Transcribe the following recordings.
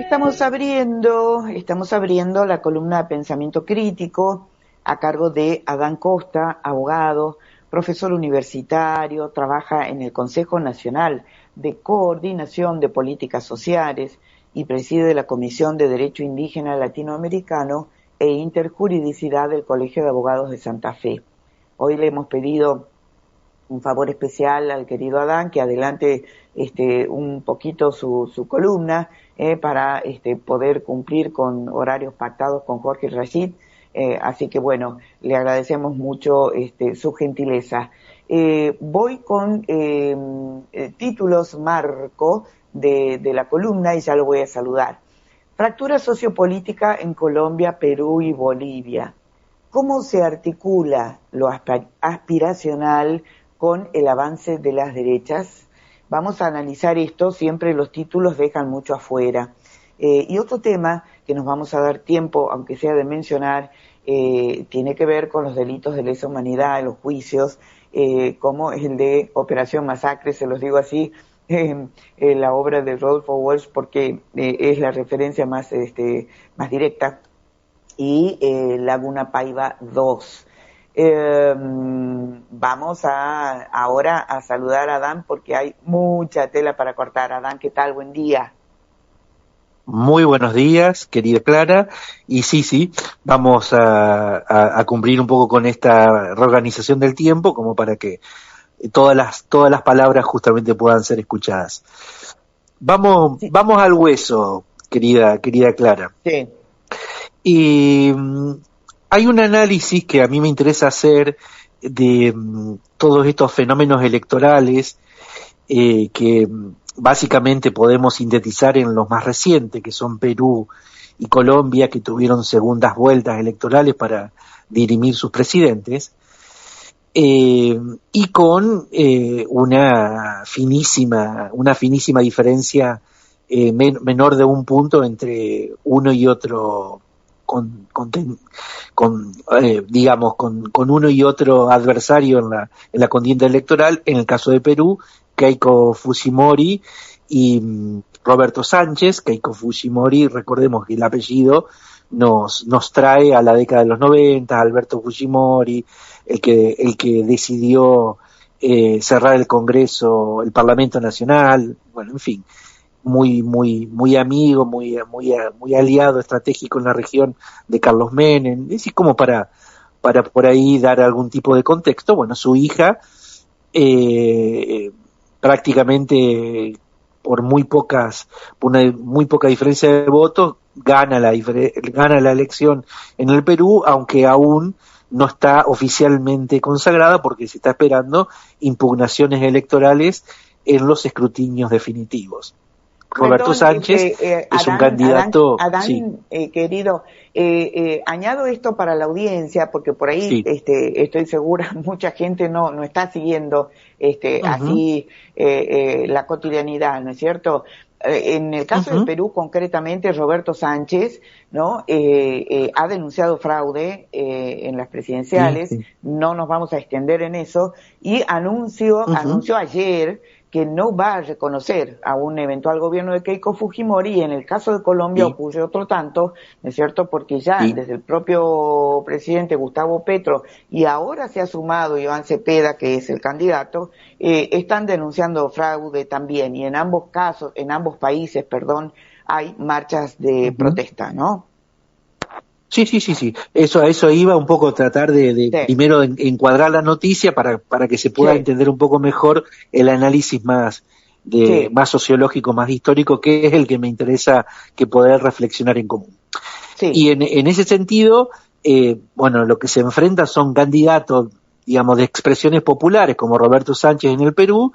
Estamos abriendo la columna de Pensamiento Crítico a cargo de Adán Costa, abogado, profesor universitario, trabaja en el Consejo Nacional de Coordinación de Políticas Sociales y preside la Comisión de Derecho Indígena Latinoamericano e Interjuridicidad del Colegio de Abogados de Santa Fe. Hoy le hemos pedido un favor especial al querido Adán que adelante un poquito su columna para poder cumplir con horarios pactados con Jorge Rashid, así que bueno, le agradecemos mucho su gentileza. Voy con títulos marco de la columna y ya lo voy a saludar. Fractura sociopolítica en Colombia, Perú y Bolivia. ¿Cómo se articula lo aspiracional con el avance de las derechas? Vamos a analizar esto, siempre los títulos dejan mucho afuera. Y otro tema que nos vamos a dar tiempo, aunque sea de mencionar, tiene que ver con los delitos de lesa humanidad, los juicios, como el de Operación Masacre, se los digo así, la obra de Rodolfo Walsh, porque es la referencia más directa, y Laguna Paiva 2. Vamos ahora a saludar a Adán porque hay mucha tela para cortar. Adán, ¿qué tal? Buen día. Muy buenos días, querida Clara, y sí, vamos a cumplir un poco con esta reorganización del tiempo como para que todas las palabras justamente puedan ser escuchadas. Vamos al hueso, querida Clara. Sí. Y hay un análisis que a mí me interesa hacer de todos estos fenómenos electorales que básicamente podemos sintetizar en los más recientes, que son Perú y Colombia, que tuvieron segundas vueltas electorales para dirimir sus presidentes, y con una finísima diferencia menor de un punto entre uno y otro, con uno y otro adversario en la contienda electoral. En el caso de Perú, Keiko Fujimori y Roberto Sánchez. Keiko Fujimori, recordemos que el apellido nos trae a la década de los 90, Alberto Fujimori, el que decidió cerrar el Congreso, el Parlamento Nacional, bueno, en fin, muy amigo, muy aliado estratégico en la región de Carlos Menem. Es decir, como para por ahí dar algún tipo de contexto. Bueno, su hija prácticamente por muy poca diferencia de votos gana la elección en el Perú, aunque aún no está oficialmente consagrada porque se está esperando impugnaciones electorales en los escrutinios definitivos. Roberto Sánchez es un candidato. Adán, sí. Querido, añado esto para la audiencia porque por ahí Sí. Estoy segura mucha gente no está siguiendo así la cotidianidad, ¿no es cierto? En el caso de Perú concretamente, Roberto Sánchez, ¿no? Ha denunciado fraude en las presidenciales. Sí. No nos vamos a extender en eso, y anunció ayer que no va a reconocer a un eventual gobierno de Keiko Fujimori, y en el caso de Colombia ocurre otro tanto, ¿no es cierto? Porque ya desde el propio presidente Gustavo Petro, y ahora se ha sumado Iván Cepeda, que es el candidato, están denunciando fraude también, y en ambos países, hay marchas de protesta, ¿no? Sí. A eso iba un poco, tratar de primero encuadrar la noticia para que se pueda entender un poco mejor el análisis más sociológico, más histórico, que es el que me interesa que poder reflexionar en común. Sí. Y en ese sentido, lo que se enfrenta son candidatos, digamos, de expresiones populares, como Roberto Sánchez en el Perú,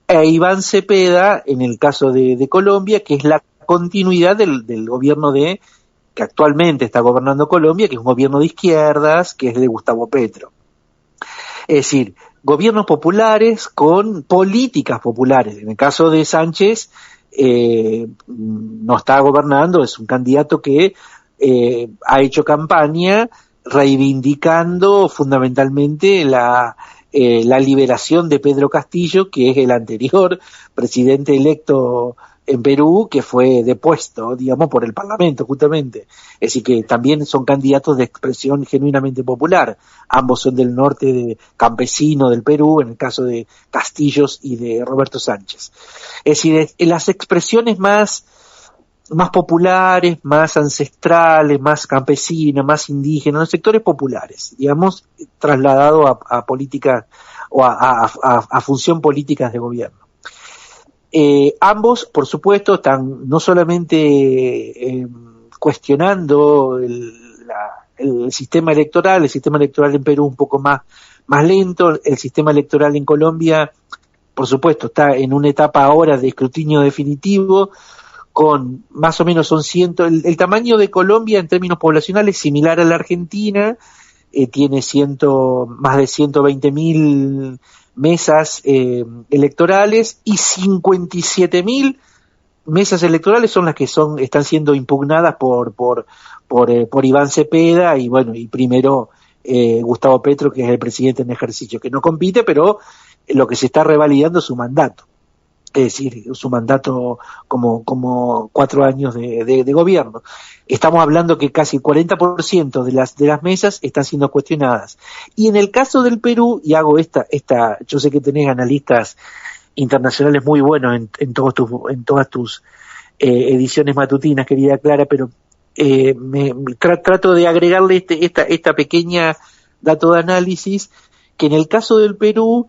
e Iván Cepeda en el caso de Colombia, que es la continuidad del gobierno que actualmente está gobernando Colombia, que es un gobierno de izquierdas, que es de Gustavo Petro. Es decir, gobiernos populares con políticas populares. En el caso de Sánchez, no está gobernando, es un candidato que ha hecho campaña reivindicando fundamentalmente la liberación de Pedro Castillo, que es el anterior presidente electo en Perú, que fue depuesto, digamos, por el Parlamento, justamente. Es decir, que también son candidatos de expresión genuinamente popular. Ambos son del norte campesino del Perú, en el caso de Castillos y de Roberto Sánchez. Es decir, las expresiones más populares, más ancestrales, más campesinas, más indígenas, los sectores populares, digamos, trasladado a políticas o a función políticas de gobierno. Ambos, por supuesto, están no solamente cuestionando el sistema electoral en Perú un poco más lento, el sistema electoral en Colombia, por supuesto, está en una etapa ahora de escrutinio definitivo, con más o menos el tamaño de Colombia en términos poblacionales similar a la Argentina, tiene más de 120.000 mesas electorales, y 57.000 mesas electorales son las que están siendo impugnadas por Iván Cepeda y bueno, y primero Gustavo Petro, que es el presidente en ejercicio, que no compite, pero lo que se está revalidando es su mandato. Es decir, su mandato como 4 años de gobierno. Estamos hablando que casi el 40% de las mesas están siendo cuestionadas. Y en el caso del Perú, y hago yo sé que tenés analistas internacionales muy buenos en todas tus ediciones matutinas, querida Clara, pero trato de agregarle esta pequeña dato de análisis, que en el caso del Perú,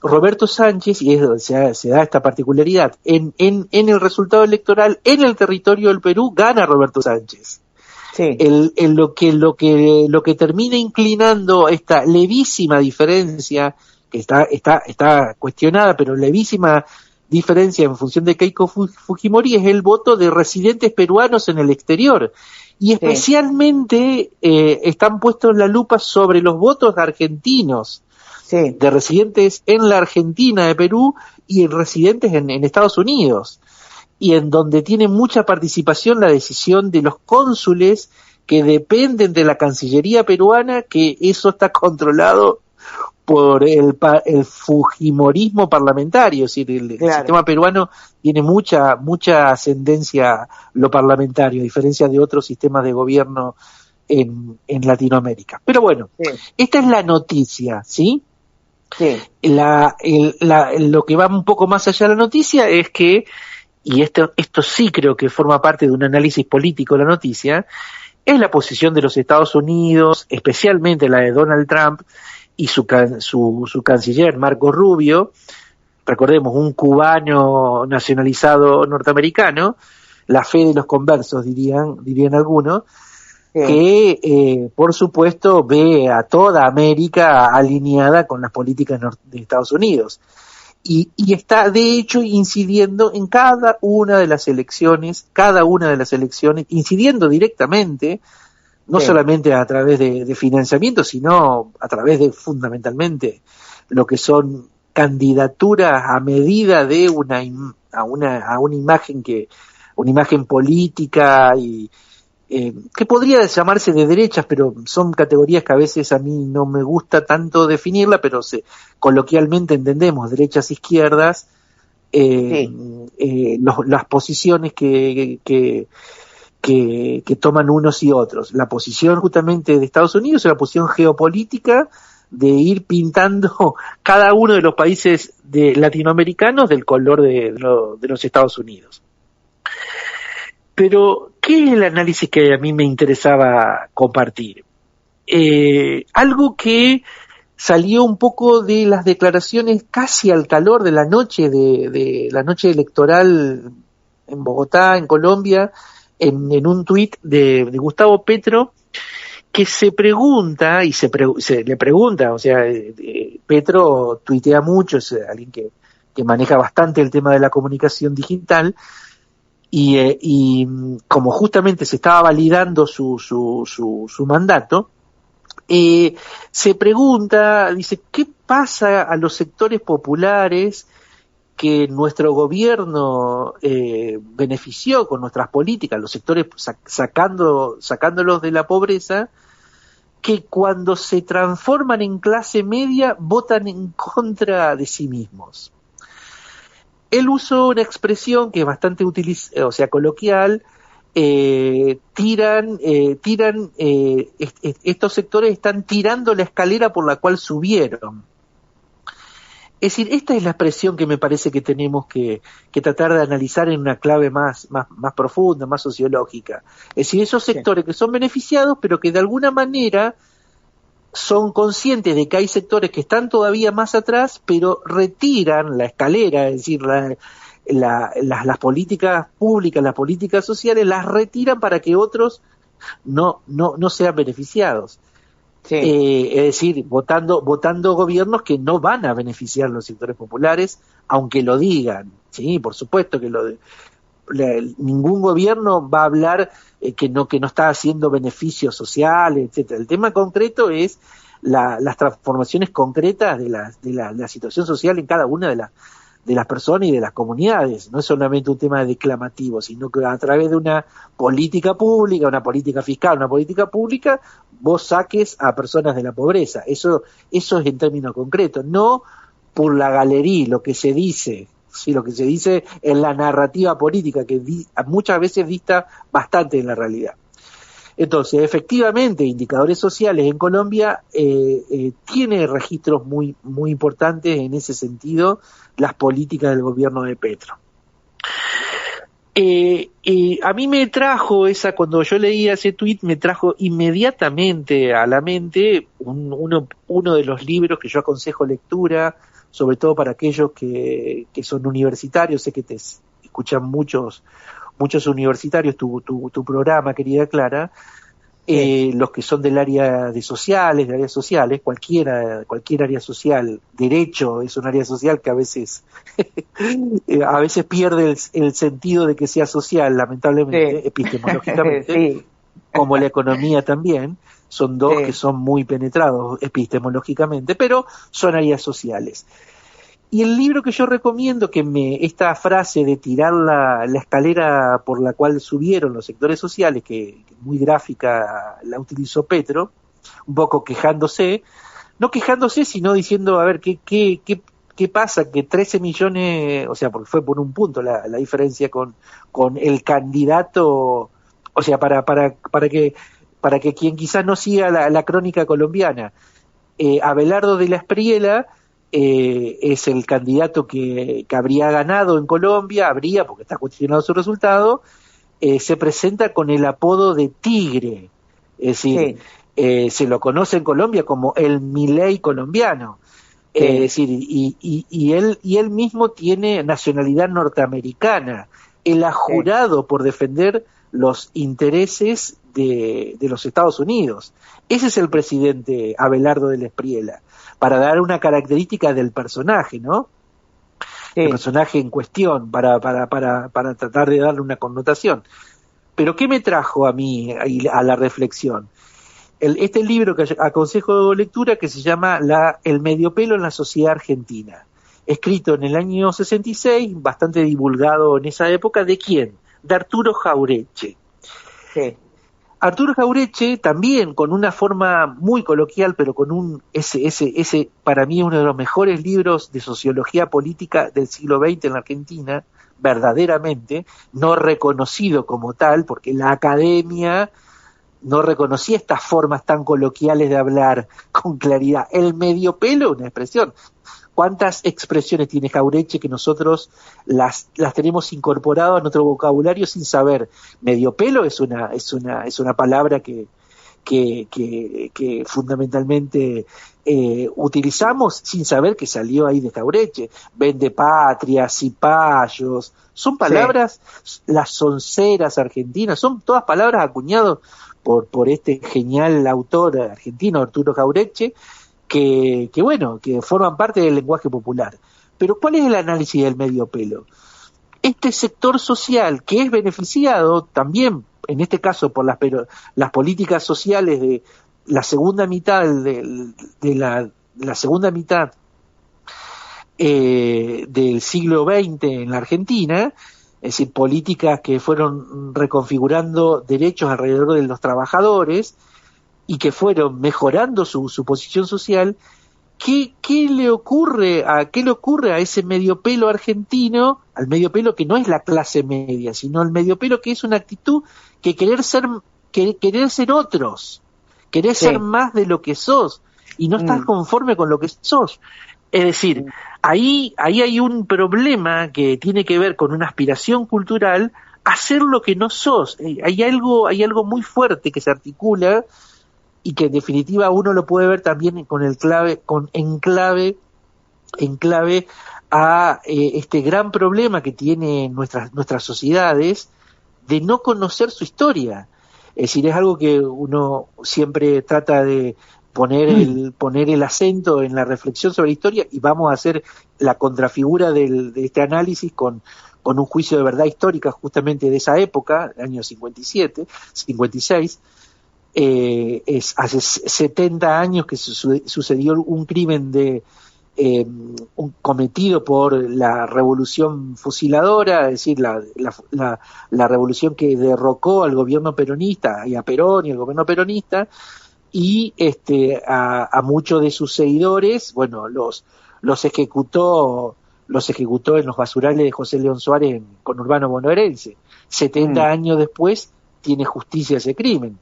Roberto Sánchez, y se da esta particularidad, en el resultado electoral, en el territorio del Perú, gana Roberto Sánchez. Sí. Lo que termina inclinando esta levísima diferencia, que está cuestionada, pero levísima diferencia en función de Keiko Fujimori, es el voto de residentes peruanos en el exterior. Y especialmente están puestos la lupa sobre los votos argentinos, de residentes en la Argentina de Perú y residentes en Estados Unidos, y en donde tiene mucha participación la decisión de los cónsules que dependen de la Cancillería peruana, que eso está controlado por el fujimorismo parlamentario. Es decir, el sistema peruano tiene mucha ascendencia lo parlamentario, a diferencia de otros sistemas de gobierno en Latinoamérica. Pero bueno, esta es la noticia, ¿sí? Sí. Lo que va un poco más allá de la noticia es que, y esto sí creo que forma parte de un análisis político de la noticia, es la posición de los Estados Unidos, especialmente la de Donald Trump y su canciller Marco Rubio, recordemos, un cubano nacionalizado norteamericano, la fe de los conversos dirían algunos, que por supuesto ve a toda América alineada con las políticas de Estados Unidos y está de hecho incidiendo en cada una de las elecciones, incidiendo directamente, no solamente a través de financiamiento, sino a través de fundamentalmente lo que son candidaturas a medida de una imagen política y que podría llamarse de derechas, pero son categorías que a veces a mí no me gusta tanto definirla, pero coloquialmente entendemos derechas, izquierdas, las posiciones que toman unos y otros. La posición justamente de Estados Unidos es la posición geopolítica de ir pintando cada uno de los países latinoamericanos del color de los Estados Unidos. Pero, ¿qué es el análisis que a mí me interesaba compartir? Algo que salió un poco de las declaraciones casi al calor de la noche de la noche electoral en Bogotá, en Colombia, en un tuit de Gustavo Petro, que se pregunta, o sea, Petro tuitea mucho, es alguien que maneja bastante el tema de la comunicación digital, y como justamente se estaba validando su mandato, se pregunta, dice, ¿qué pasa a los sectores populares que nuestro gobierno benefició con nuestras políticas, los sectores sacándolos de la pobreza, que cuando se transforman en clase media votan en contra de sí mismos? él usó una expresión que es bastante coloquial. Estos sectores están tirando la escalera por la cual subieron. Es decir, esta es la expresión que me parece que tenemos que tratar de analizar en una clave más profunda, más sociológica. Es decir, esos sectores que son beneficiados, pero que de alguna manera son conscientes de que hay sectores que están todavía más atrás, pero retiran la escalera, es decir, las políticas públicas, las políticas sociales, las retiran para que otros no sean beneficiados. Sí. Es decir, votando gobiernos que no van a beneficiar a los sectores populares, aunque lo digan. Sí, por supuesto que ningún gobierno va a hablar que no está haciendo beneficios sociales, etcétera. El tema concreto es las transformaciones concretas de la situación social en cada una de las personas y de las comunidades. No es solamente un tema declamativo, sino que a través de una política pública, una política fiscal, una política pública, vos saques a personas de la pobreza. Eso es en términos concretos, no por la galería, lo que se dice, sí, lo que se dice en la narrativa política, que muchas veces dista bastante en la realidad. Entonces, efectivamente, indicadores sociales en Colombia tiene registros muy importantes en ese sentido, las políticas del gobierno de Petro. A mí me trajo cuando yo leía ese tuit, me trajo inmediatamente a la mente uno de los libros que yo aconsejo lectura, sobre todo para aquellos que son universitarios. Sé que te escuchan muchos universitarios tu programa, querida Clara. Los que son del área de áreas sociales, cualquier área social, derecho es un área social que a veces pierde el sentido de que sea social, lamentablemente, epistemológicamente, como la economía también, son dos que son muy penetrados epistemológicamente, pero son áreas sociales. Y el libro que yo recomiendo, esta frase de tirar la escalera por la cual subieron los sectores sociales, que muy gráfica la utilizó Petro, un poco no quejándose, sino diciendo, a ver, ¿qué pasa? Que 13 millones, o sea, porque fue por un punto la diferencia con el candidato, o sea, para que quien quizás no siga la crónica colombiana, Abelardo de la Espriella, es el candidato que habría ganado en Colombia, porque está cuestionado su resultado, se presenta con el apodo de Tigre, es decir, se lo conoce en Colombia como el Milei colombiano, es decir, y él mismo tiene nacionalidad norteamericana, él ha jurado por defender los intereses de los Estados Unidos. Ese es el presidente Abelardo de la Espriella, para dar una característica del personaje, ¿no? El personaje en cuestión, para tratar de darle una connotación. Pero ¿qué me trajo a mí a la reflexión? Este libro que aconsejo lectura, que se llama El mediopelo en la sociedad argentina, escrito en el año 66, bastante divulgado en esa época. ¿De quién? De Arturo Jauretche. Arturo Jauretche, también con una forma muy coloquial, pero con ese para mí uno de los mejores libros de sociología política del siglo XX en la Argentina, verdaderamente, no reconocido como tal, porque la academia no reconocía estas formas tan coloquiales de hablar con claridad. El mediopelo, una expresión. ¿Cuántas expresiones tiene Jauretche que nosotros las tenemos incorporadas a nuestro vocabulario sin saber? Mediopelo es una palabra que fundamentalmente utilizamos sin saber que salió ahí de Jauretche. Vendepatria, cipayos, son palabras, las sonceras argentinas, son todas palabras acuñadas por este genial autor argentino, Arturo Jauretche, que forman parte del lenguaje popular. Pero ¿cuál es el análisis del mediopelo? Este sector social que es beneficiado también, en este caso por las políticas sociales de la segunda mitad de la segunda mitad del siglo XX en la Argentina, es decir, políticas que fueron reconfigurando derechos alrededor de los trabajadores y que fueron mejorando su posición social, ¿qué le ocurre a ese mediopelo argentino, al mediopelo que no es la clase media, sino el mediopelo que es una actitud que querer ser otros, querer ser más de lo que sos y no estás conforme con lo que sos? Es decir, ahí hay un problema que tiene que ver con una aspiración cultural a ser lo que no sos. Hay algo muy fuerte que se articula y que en definitiva uno lo puede ver también en clave a este gran problema que tienen nuestras sociedades de no conocer su historia. Es decir, es algo que uno siempre trata de poner el acento en la reflexión sobre la historia, y vamos a hacer la contrafigura de este análisis con un juicio de verdad histórica justamente de esa época, año 57, 56. Es hace 70 años que sucedió un crimen cometido por la revolución fusiladora, es decir, la revolución que derrocó al gobierno peronista y a Perón y al gobierno peronista, y a muchos de sus seguidores, bueno, los ejecutó en los basurales de José León Suárez en conurbano bonaerense. 70 años después tiene justicia ese crimen.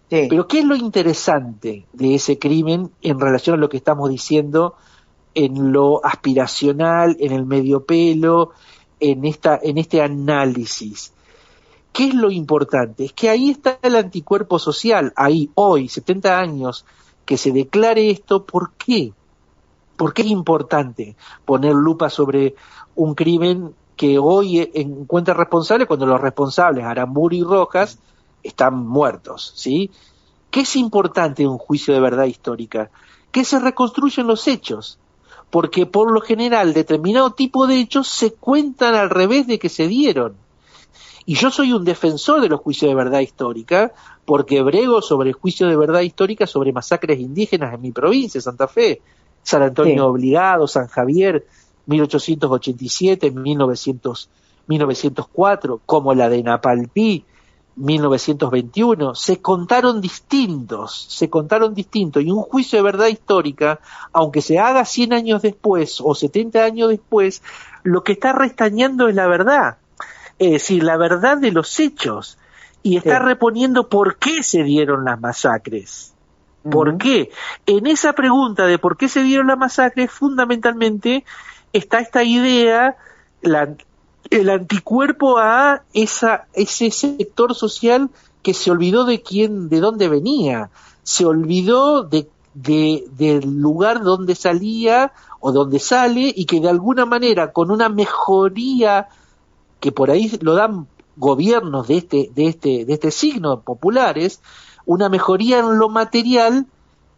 Sí. Pero ¿qué es lo interesante de ese crimen en relación a lo que estamos diciendo en lo aspiracional, en el mediopelo, en este análisis? ¿Qué es lo importante? Es que ahí está el anticuerpo social, ahí, hoy, 70 años, que se declare esto. ¿Por qué? ¿Por qué es importante poner lupa sobre un crimen que hoy encuentra responsable cuando los responsables, Aramburu y Rojas, están muertos, ¿sí? ¿Qué es importante en un juicio de verdad histórica? Que se reconstruyen los hechos, porque por lo general determinado tipo de hechos se cuentan al revés de que se dieron. Y yo soy un defensor de los juicios de verdad histórica, porque brego sobre juicios de verdad histórica sobre masacres indígenas en mi provincia, Santa Fe, San Antonio Obligado, San Javier, 1887, 1904, como la de Napalpí, 1921, se contaron distintos, y un juicio de verdad histórica, aunque se haga 100 años después o 70 años después, lo que está restañando es la verdad, es decir, la verdad de los hechos, y está reponiendo por qué se dieron las masacres. ¿Por qué? En esa pregunta de por qué se dieron las masacres, fundamentalmente está esta idea, el anticuerpo a ese sector social que se olvidó de dónde venía, se olvidó del lugar donde salía o donde sale, y que de alguna manera con una mejoría que por ahí lo dan gobiernos de este signo populares, una mejoría en lo material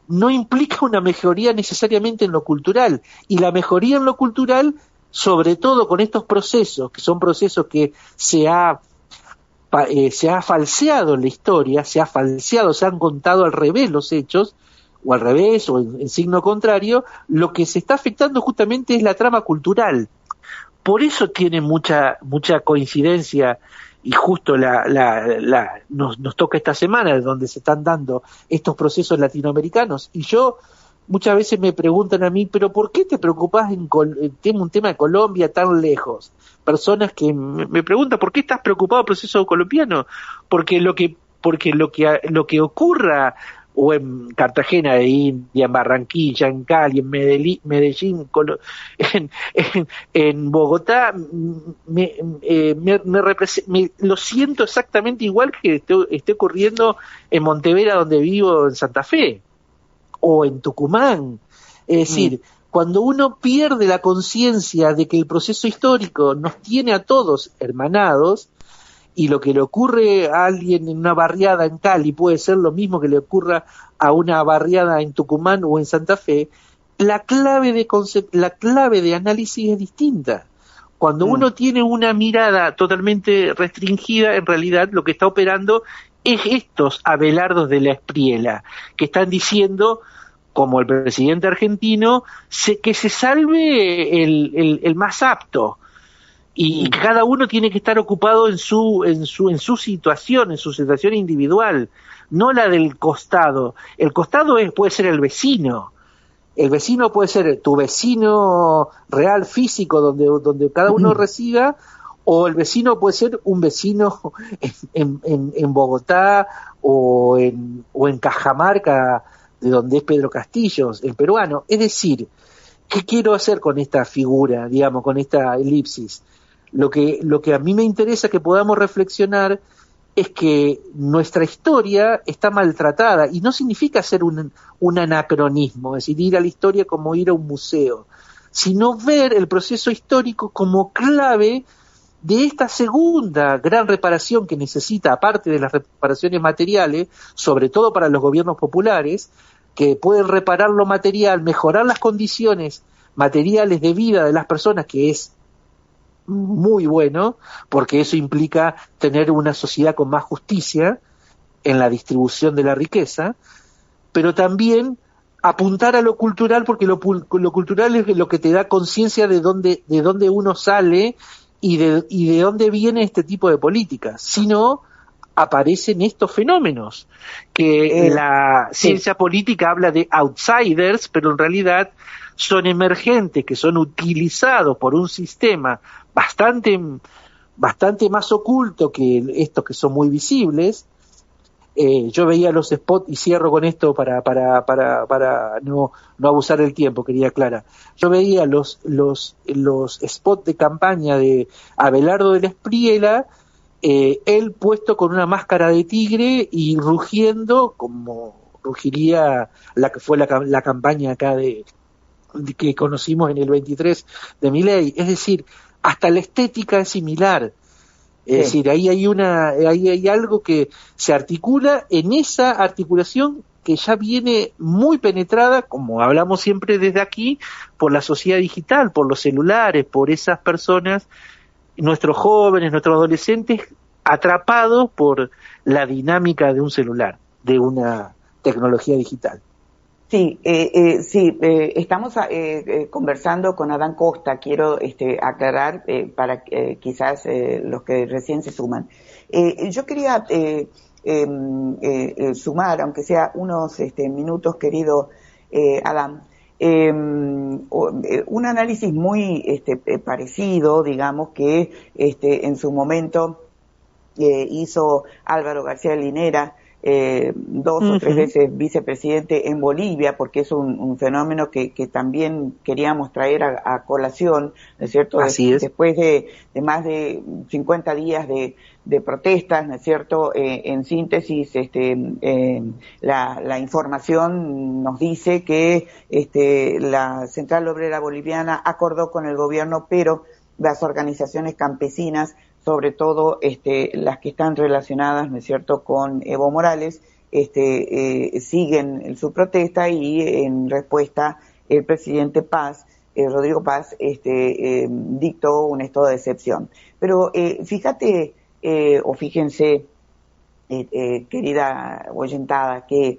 no implica una mejoría necesariamente en lo cultural, y la mejoría en lo cultural, sobre todo con estos procesos, que son procesos que se ha falseado en la historia, se han contado al revés los hechos, o al revés, o en signo contrario, lo que se está afectando justamente es la trama cultural. Por eso tiene mucha coincidencia, y justo nos toca esta semana donde se están dando estos procesos latinoamericanos, y yo muchas veces me preguntan a mí, pero ¿por qué te preocupás en un tema de Colombia tan lejos? Personas que me preguntan, ¿por qué estás preocupado del proceso colombiano? Porque lo que ocurra o en Cartagena de India, en Barranquilla, en Cali, en Medellín, en Bogotá, lo siento exactamente igual que esté ocurriendo en Montevera, donde vivo, en Santa Fe, o en Tucumán. Es decir, cuando uno pierde la conciencia de que el proceso histórico nos tiene a todos hermanados, y lo que le ocurre a alguien en una barriada en Cali puede ser lo mismo que le ocurra a una barriada en Tucumán o en Santa Fe, la clave de análisis es distinta. Cuando uno tiene una mirada totalmente restringida, en realidad lo que está operando es estos abelardos de la Espriela, que están diciendo, como el presidente argentino, que se salve el más apto. Y cada uno tiene que estar ocupado en su situación individual, no la del costado. El costado puede ser el vecino, el vecino puede ser tu vecino real, físico, donde cada uno resida, o el vecino puede ser un vecino en Bogotá o en Cajamarca, de donde es Pedro Castillos, el peruano. Es decir, ¿qué quiero hacer con esta figura, digamos, con esta elipsis? Lo que a mí me interesa que podamos reflexionar es que nuestra historia está maltratada, y no significa ser un anacronismo, es decir, ir a la historia como ir a un museo, sino ver el proceso histórico como clave de esta segunda gran reparación que necesita, aparte de las reparaciones materiales, sobre todo para los gobiernos populares, que pueden reparar lo material, mejorar las condiciones materiales de vida de las personas, que es muy bueno, porque eso implica tener una sociedad con más justicia en la distribución de la riqueza, pero también apuntar a lo cultural, porque lo cultural es lo que te da conciencia de dónde uno sale y de dónde viene este tipo de políticas. Si no, aparecen estos fenómenos, que la ciencia política habla de outsiders, pero en realidad son emergentes, que son utilizados por un sistema bastante más oculto que estos que son muy visibles. Yo veía los spots, y cierro con esto para no abusar del tiempo, querida Clara. Yo veía los spots de campaña de Abelardo de la Espriella, él puesto con una máscara de tigre y rugiendo como rugiría la que fue la campaña acá que conocimos en el 23 de Milei. Es decir, hasta la estética es similar. Es decir, ahí hay algo que se articula en esa articulación que ya viene muy penetrada, como hablamos siempre desde aquí, por la sociedad digital, por los celulares, por esas personas, nuestros jóvenes, nuestros adolescentes, atrapados por la dinámica de un celular, de una tecnología digital. Sí, estamos conversando con Adán Costa. Quiero aclarar para quizás los que recién se suman. Yo quería sumar, aunque sea unos minutos, querido Adán, un análisis muy parecido, digamos, que en su momento hizo Álvaro García Linera, 2 o 3 veces vicepresidente en Bolivia, porque es un fenómeno que también queríamos traer a colación, ¿no es cierto? Así es. Después de más de 50 días de protestas, ¿no es cierto? En síntesis, la información nos dice que la Central Obrera Boliviana acordó con el gobierno, pero las organizaciones campesinas, sobre todo las que están relacionadas, ¿no es cierto?, con Evo Morales, siguen su protesta, y en respuesta el presidente Paz, Rodrigo Paz, dictó un estado de excepción. Pero fíjate, o fíjense, querida oyentada, que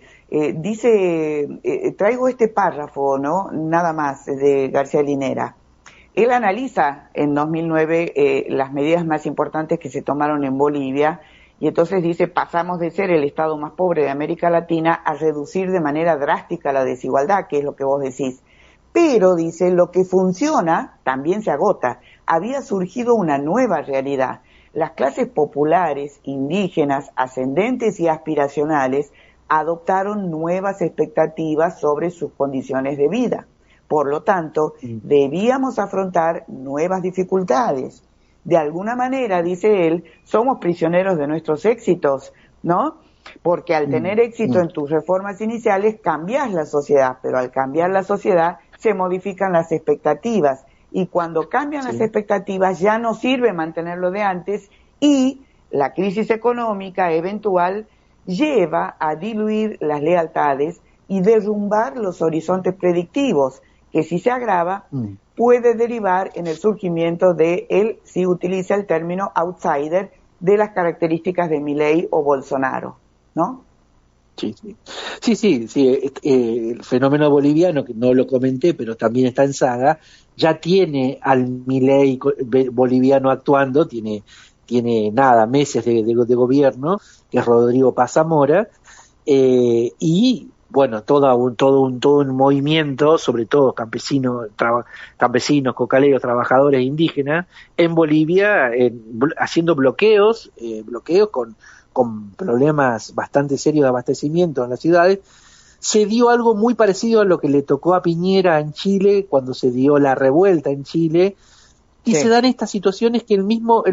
dice, traigo este párrafo, ¿no?, nada más, de García Linera. Él analiza en 2009 las medidas más importantes que se tomaron en Bolivia, y entonces dice: pasamos de ser el estado más pobre de América Latina a reducir de manera drástica la desigualdad, que es lo que vos decís. Pero, dice, lo que funciona también se agota. Había surgido una nueva realidad. Las clases populares, indígenas, ascendentes y aspiracionales adoptaron nuevas expectativas sobre sus condiciones de vida. Por lo tanto, debíamos afrontar nuevas dificultades. De alguna manera, dice él, somos prisioneros de nuestros éxitos, ¿no? Porque al tener éxito en tus reformas iniciales, cambias la sociedad, pero al cambiar la sociedad, se modifican las expectativas. Y cuando cambian las expectativas, ya no sirve mantener lo de antes, y la crisis económica eventual lleva a diluir las lealtades y derrumbar los horizontes predictivos, que si se agrava, puede derivar en el surgimiento de él, si utiliza el término outsider, de las características de Milei o Bolsonaro, ¿no? Sí. El fenómeno boliviano, que no lo comenté, pero también está en saga, ya tiene al Milei boliviano actuando, tiene meses de gobierno, que es Rodrigo Paz Zamora, y bueno, todo un movimiento, sobre todo campesinos, cocaleros, trabajadores indígenas, en Bolivia, haciendo bloqueos con problemas bastante serios de abastecimiento en las ciudades. Se dio algo muy parecido a lo que le tocó a Piñera en Chile cuando se dio la revuelta en Chile, y se dan estas situaciones que el mismo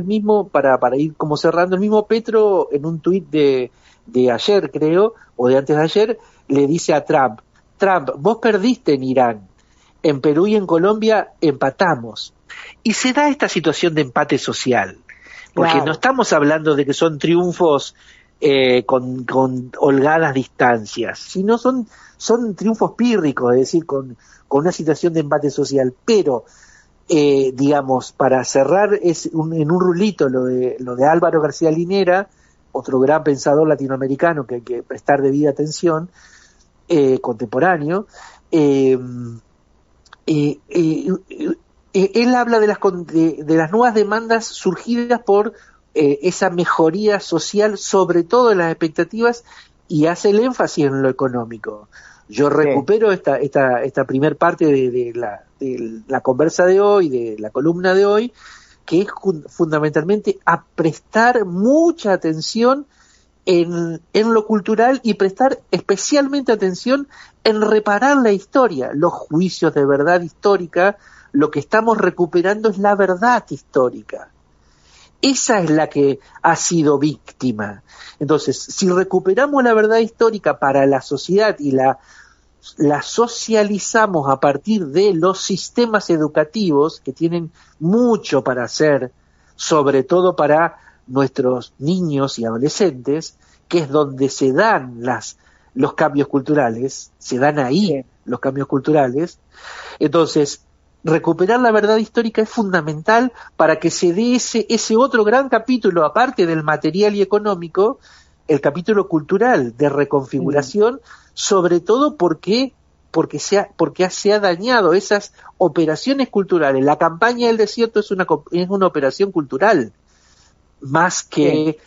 para ir como cerrando, el mismo Petro en un tuit de ayer, creo, o de antes de ayer, le dice a Trump, vos perdiste en Irán, en Perú y en Colombia empatamos. Y se da esta situación de empate social, porque no estamos hablando de que son triunfos con holgadas distancias, sino son triunfos pírricos, es decir, con una situación de empate social. Pero digamos, para cerrar en un rulito lo de Álvaro García Linera, otro gran pensador latinoamericano que hay que prestar debida atención, contemporáneo, él habla de las nuevas demandas surgidas por esa mejoría social, sobre todo en las expectativas, y hace el énfasis en lo económico. Yo recupero esta primer parte de la conversa de hoy, de la columna de hoy, que es fundamentalmente a prestar mucha atención en lo cultural y prestar especialmente atención en reparar la historia, los juicios de verdad histórica. Lo que estamos recuperando es la verdad histórica. Esa es la que ha sido víctima. Entonces, si recuperamos la verdad histórica para la sociedad y la socializamos a partir de los sistemas educativos, que tienen mucho para hacer, sobre todo para nuestros niños y adolescentes, que es donde se dan los cambios culturales, se dan ahí los cambios culturales. Entonces, recuperar la verdad histórica es fundamental para que se dé ese otro gran capítulo, aparte del material y económico, el capítulo cultural de reconfiguración, sobre todo porque se ha dañado esas operaciones culturales. La campaña del desierto es una operación cultural, más que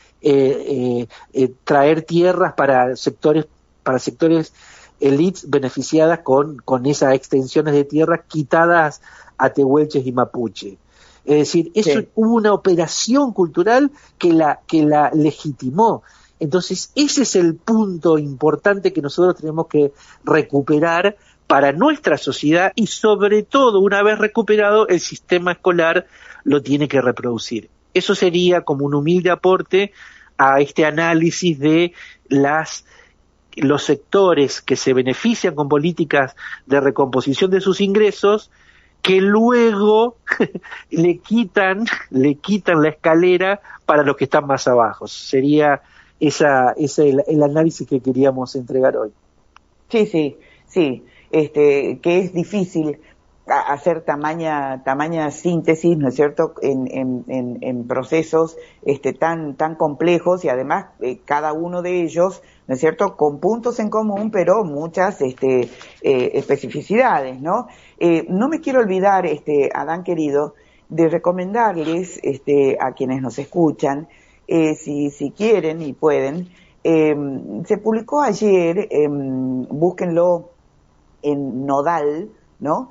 traer tierras para sectores élites beneficiadas con esas extensiones de tierras quitadas a tehuelches y mapuche. Es decir, hubo una operación cultural que la legitimó. Entonces, ese es el punto importante que nosotros tenemos que recuperar para nuestra sociedad, y sobre todo, una vez recuperado, el sistema escolar lo tiene que reproducir. Eso sería como un humilde aporte a este análisis de los sectores que se benefician con políticas de recomposición de sus ingresos, que luego le quitan la escalera para los que están más abajo. Sería el análisis que queríamos entregar hoy. Sí, que es difícil hacer tamaña síntesis, ¿no es cierto?, en procesos tan complejos, y además cada uno de ellos, ¿no es cierto?, con puntos en común, pero muchas especificidades, ¿no? No me quiero olvidar, Adán querido, de recomendarles a quienes nos escuchan, si quieren y pueden, se publicó ayer, búsquenlo en Nodal, ¿no?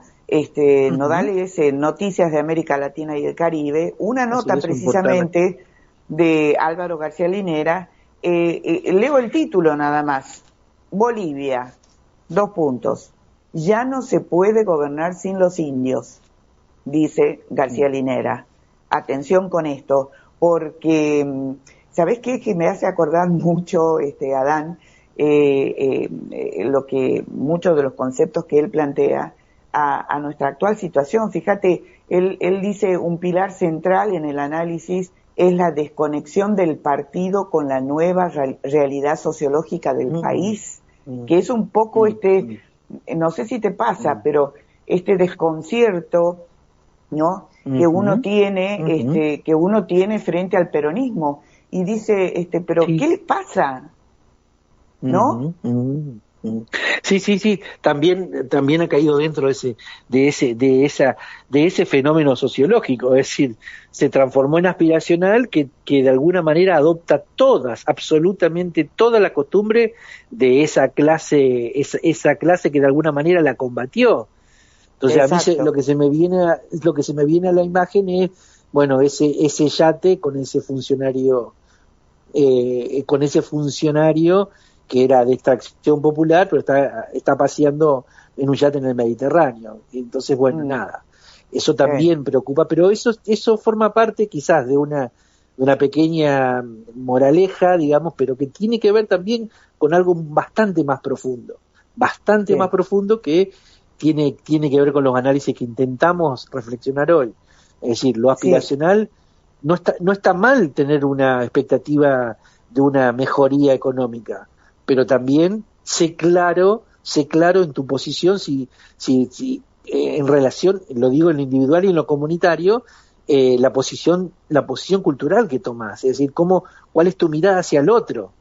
Nodal es Noticias de América Latina y el Caribe, una nota precisamente de Álvaro García Linera. Leo el título nada más: Bolivia, : ya no se puede gobernar sin los indios, dice García Linera. Atención con esto, porque ¿sabés qué? Que me hace acordar mucho, Adán, muchos de los conceptos que él plantea a nuestra actual situación. Fíjate, él dice: un pilar central en el análisis es la desconexión del partido con la nueva realidad sociológica del país, que es un poco no sé si te pasa, pero este desconcierto, ¿no?, que uno tiene frente al peronismo, y dice, pero ¿qué les pasa? ¿No? Sí, sí, sí, también ha caído dentro de ese fenómeno sociológico, es decir, se transformó en aspiracional que de alguna manera adopta absolutamente toda la costumbre de esa clase que de alguna manera la combatió. Entonces Exacto. lo que se me viene a la imagen es, bueno, ese yate con ese funcionario que era de extracción popular, pero está paseando en un yate en el Mediterráneo. Entonces, bueno, nada, eso también preocupa, pero eso forma parte quizás de una pequeña moraleja, digamos, pero que tiene que ver también con algo bastante más profundo que tiene que ver con los análisis que intentamos reflexionar hoy. Es decir, lo aspiracional no está mal tener una expectativa de una mejoría económica, pero también sé claro en tu posición si en relación, lo digo en lo individual y en lo comunitario, la posición cultural que tomás, es decir, cuál es tu mirada hacia el otro.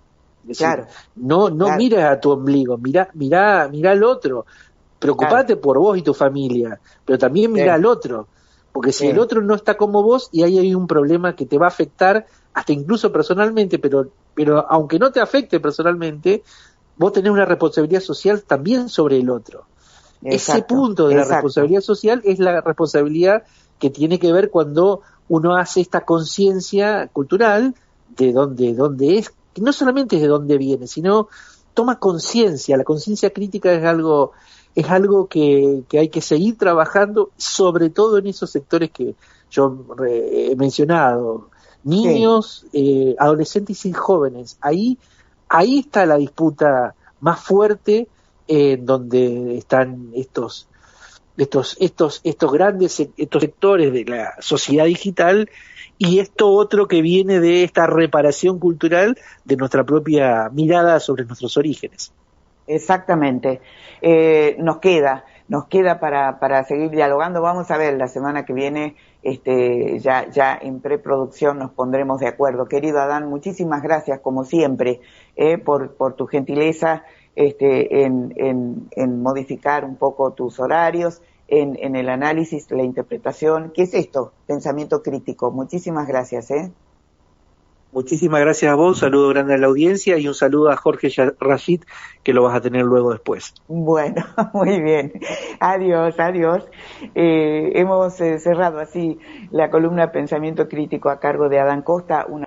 Es decir, no mires a tu ombligo, mirá al otro, preocupate por vos y tu familia, pero también mirá al otro, porque si el otro no está como vos, y ahí hay un problema que te va a afectar hasta incluso personalmente, pero aunque no te afecte personalmente, vos tenés una responsabilidad social también sobre el otro. Ese punto de la responsabilidad social es la responsabilidad que tiene que ver cuando uno hace esta conciencia cultural de dónde es, que no solamente es de dónde viene, sino toma conciencia. La conciencia crítica es algo que hay que seguir trabajando, sobre todo en esos sectores que yo he mencionado, niños, adolescentes y jóvenes. Ahí está la disputa más fuerte, donde están estos sectores de la sociedad digital, y esto otro que viene de esta reparación cultural de nuestra propia mirada sobre nuestros orígenes. Exactamente. Nos queda para seguir dialogando. Vamos a ver, la semana que viene, ya en preproducción nos pondremos de acuerdo. Querido Adán, muchísimas gracias, como siempre, por tu gentileza, en modificar un poco tus horarios, en el análisis, la interpretación. ¿Qué es esto? Pensamiento crítico. Muchísimas gracias, Muchísimas gracias a vos, un saludo grande a la audiencia y un saludo a Jorge Rashid, que lo vas a tener luego después. Bueno, muy bien. Adiós. Hemos cerrado así la columna Pensamiento Crítico a cargo de Adán Costa.